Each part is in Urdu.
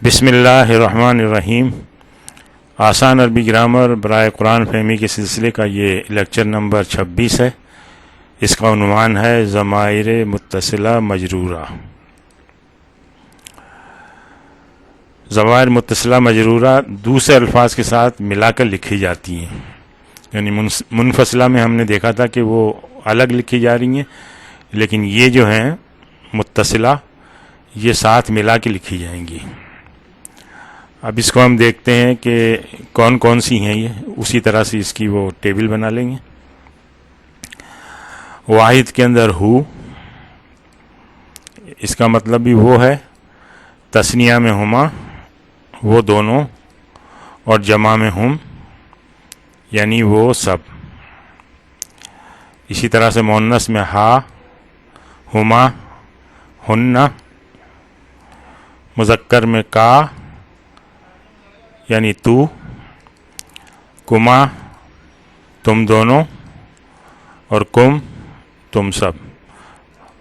بسم اللہ الرحمن الرحیم۔ آسان عربی گرامر برائے قرآن فہمی کے سلسلے کا یہ لیکچر نمبر 26 ہے۔ اس کا عنوان ہے ضمائر متصلہ مجرورہ۔ ضمائر متصلہ مجرورہ دوسرے الفاظ کے ساتھ ملا کر لکھی جاتی ہیں، یعنی منفصلہ میں ہم نے دیکھا تھا کہ وہ الگ لکھی جا رہی ہیں، لیکن یہ جو ہیں متصلہ یہ ساتھ ملا کے لکھی جائیں گی۔ اب اس کو ہم دیکھتے ہیں کہ کون کون سی ہیں، یہ اسی طرح سے اس کی وہ ٹیبل بنا لیں گے۔ واحد کے اندر ہو، اس کا مطلب بھی وہ ہے، تثنیہ میں ہما وہ دونوں، اور جمع میں ہم یعنی وہ سب۔ اسی طرح سے مؤنث میں ہا، ہما، ہن، مذکر میں کا یعنی تو، کما تم دونوں، اور کم تم سب۔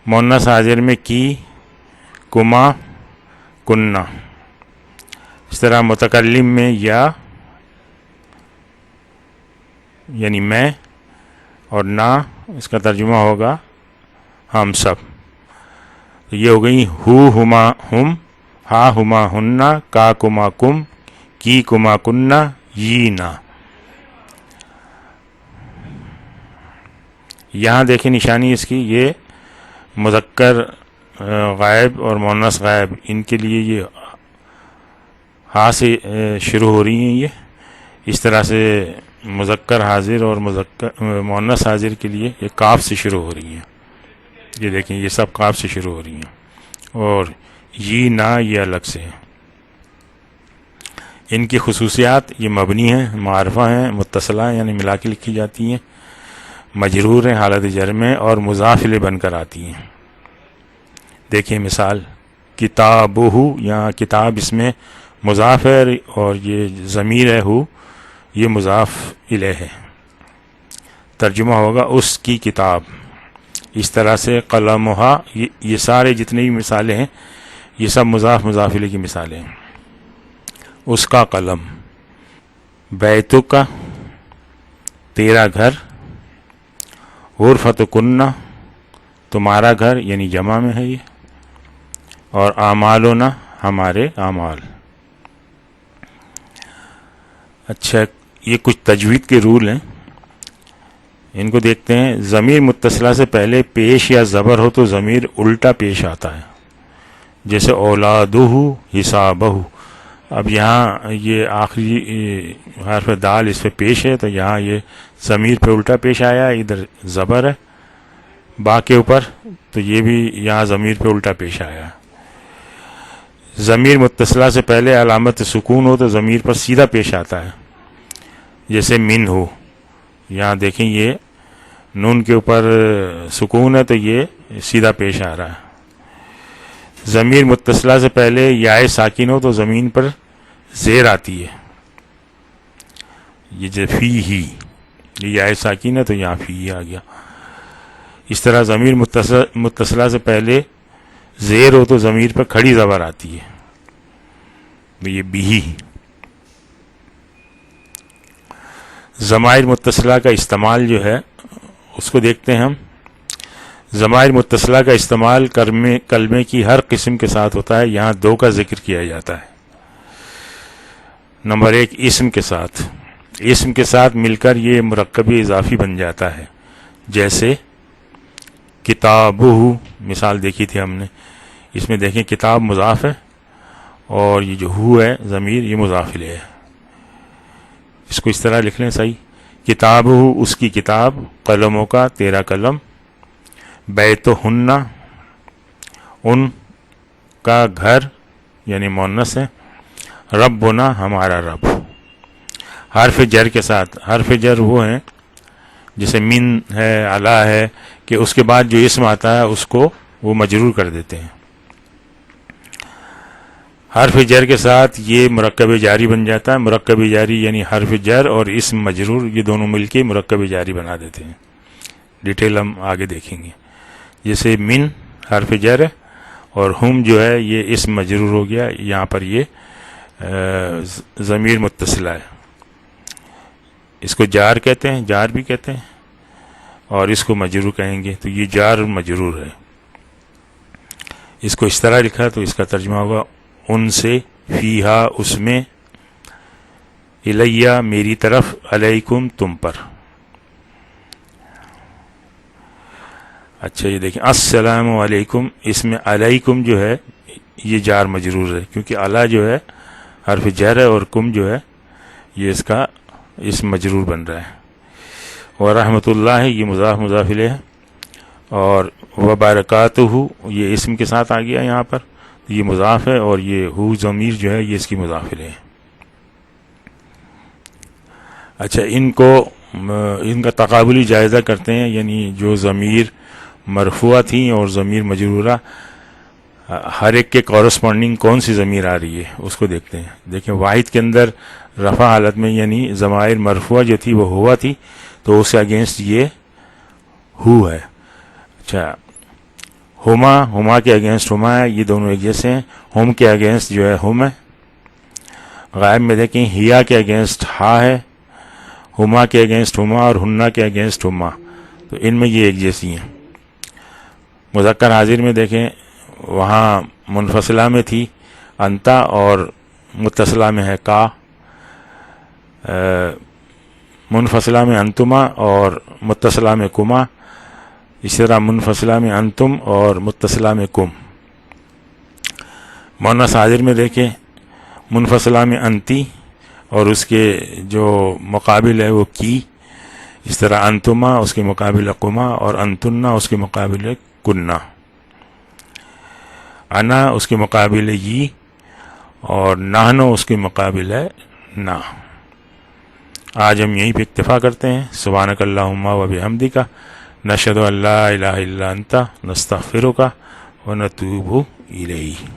مؤنث حاضر میں کی، کما، کننا۔ اس طرح متکلم میں یا یعنی میں، اور نا اس کا ترجمہ ہوگا ہم سب۔ تو یہ ہو گئی ہو ہما ہم، ہا ہما ہننا، کا کما کم، کی کما کننا، یہ نا۔ یہاں دیکھیں نشانی اس کی، یہ مذکر غائب اور مؤنث غائب ان کے لیے یہ ہا سے شروع ہو رہی ہیں، یہ اس طرح سے مذکر حاضر اور مؤنث حاضر کے لیے یہ کاف سے شروع ہو رہی ہیں۔ یہ دیکھیں یہ سب کاف سے شروع ہو رہی ہیں، اور یہ نا یہ الگ سے ہیں۔ ان کی خصوصیات یہ مبنی ہیں، معرفہ ہیں، متصلہ یعنی ملا کے لکھی جاتی ہیں، مجرور ہیں حالت جر میں، اور مضاف الیہ بن کر آتی ہیں۔ دیکھیں مثال، کتابہ، یہاں کتاب اس میں مضاف ہے، اور یہ ضمیر ہے ہو یہ مضاف الیہ ہے۔ ترجمہ ہوگا اس کی کتاب۔ اس طرح سے قلمہا، یہ سارے جتنے بھی مثالیں ہیں یہ سب مضاف الیہ کی مثالیں ہیں۔ اس کا قلم، بیتک کا تیرا گھر، غرفت کننا تمہارا گھر یعنی جمع میں ہے یہ، اور اعمالنا ہمارے اعمال۔ اچھا، یہ کچھ تجوید کے رول ہیں، ان کو دیکھتے ہیں۔ ضمیر متصلہ سے پہلے پیش یا زبر ہو تو ضمیر الٹا پیش آتا ہے، جیسے اولادہ، حسابہ۔ اب یہاں یہ آخری حرف دال اس پہ پیش ہے، تو یہاں یہ ضمیر پہ الٹا پیش آیا، ادھر زبر ہے با کے اوپر، تو یہ بھی یہاں ضمیر پہ الٹا پیش آیا۔ ضمیر متصلہ سے پہلے علامت سکون ہو تو ضمیر پر سیدھا پیش آتا ہے، جیسے من ہو۔ یہاں دیکھیں یہ نون کے اوپر سکون ہے تو یہ سیدھا پیش آ رہا ہے۔ ضمیر متصلہ سے پہلے یا ساکن ہو تو زمین پر زیر آتی ہے، یہ فی ہی، یہ یا ساکن ہے تو یہاں فی ہی آ گیا۔ اس طرح ضمیر متصلہ سے پہلے زیر ہو تو ضمیر پر کھڑی زبر آتی ہے، یہ بھی۔ ضمائر متصلہ کا استعمال جو ہے اس کو دیکھتے ہیں ہم۔ ضمائر متصلہ کا استعمال کلمے کی ہر قسم کے ساتھ ہوتا ہے، یہاں دو کا ذکر کیا جاتا ہے۔ نمبر ایک، اسم کے ساتھ۔ اسم کے ساتھ مل کر یہ مرکب اضافی بن جاتا ہے، جیسے کتابہ، مثال دیکھی تھی ہم نے، اس میں دیکھیں کتاب مضاف ہے، اور یہ جو ہو ہے ضمیر یہ مضاف الیہ ہے۔ اس کو اس طرح لکھ لیں صحیح، کتابہ اس کی کتاب، قلموں کا تیرا قلم، بیتہن ان کا گھر یعنی مؤنث ہے، ربنا ہمارا رب۔ حرف جر کے ساتھ، حرف جر وہ ہیں جیسے من ہے، علا ہے، کہ اس کے بعد جو اسم آتا ہے اس کو وہ مجرور کر دیتے ہیں۔ حرف جر کے ساتھ یہ مرکب جاری بن جاتا ہے۔ مرکب جاری یعنی حرف جر اور اسم مجرور یہ دونوں مل کے مرکب جاری بنا دیتے ہیں، ڈیٹیل ہم آگے دیکھیں گے۔ جیسے من حرف جر ہے، اور ہم جو ہے یہ اسم مجرور ہو گیا، یہاں پر یہ ضمیر متصلہ ہے. اس کو جار کہتے ہیں، جار بھی کہتے ہیں، اور اس کو مجرور کہیں گے. تو یہ جار مجرور ہے. اس کو اس طرح لکھا تو اس کا ترجمہ ہوگا ان سے، فیہا اس میں، الیہ میری طرف، علیکم تم پر. اچھا یہ دیکھیں السلام علیکم، اس میں علیکم جو ہے یہ جار مجرور ہے، کیونکہ علی جو ہے حرف جر ہے اور کم جو ہے یہ اس کا اس مجرور بن رہا ہے. اور رحمۃ اللہ یہ مضاف مضاف الیہ ہے، اور وبرکاتہ یہ اسم کے ساتھ آ گیا یہاں پر، یہ مضاف ہے، اور یہ ہو ضمیر جو ہے یہ اس کی مضاف الیہ ہے. اچھا ان کا تقابلی جائزہ کرتے ہیں، یعنی جو ضمیر مرفوعہ تھیں اور ضمیر مجرورہ، ہر ایک کے کورسپونڈنگ کون سی ضمیر آ رہی ہے اس کو دیکھتے ہیں. دیکھیں واحد کے اندر رفع حالت میں یعنی ضمائر مرفوعہ جو تھی وہ ہوا تھی، تو اس کے اگینسٹ یہ ہو ہے. اچھا ہما کے اگینسٹ ہما ہے، یہ دونوں ایک جیسے ہیں. ہم کے اگینسٹ جو ہے ہم ہے. غائب میں دیکھیں ہیا کے اگینسٹ ہا ہے، ہما کے اگینسٹ ہما، اور ہنہ کے اگینسٹ ہما، تو ان میں یہ ایک جیسی ہیں. مذکر حاضر میں دیکھیں وہاں منفصلہ میں تھی انتا، اور متصلہ میں ہے کا. منفصلہ میں انتما اور متصلہ میں کما. اسی طرح منفصلہ میں انتم اور متصلہ میں کم. مؤنث حاضر میں دیکھیں منفصلہ میں انتی اور اس کے جو مقابل ہے وہ کی. اس طرح انتما اس کے مقابل کما، اور انتنا اس کے مقابل کننا. انا اس کے مقابل یہ، اور نحنو اس کے مقابل ہے نا. آج ہم یہیں پہ اکتفا کرتے ہیں. سبحانک اللہم و بحمدک، نشہد ان لا الہ الا انت، نستغفرک و نتوب الیک.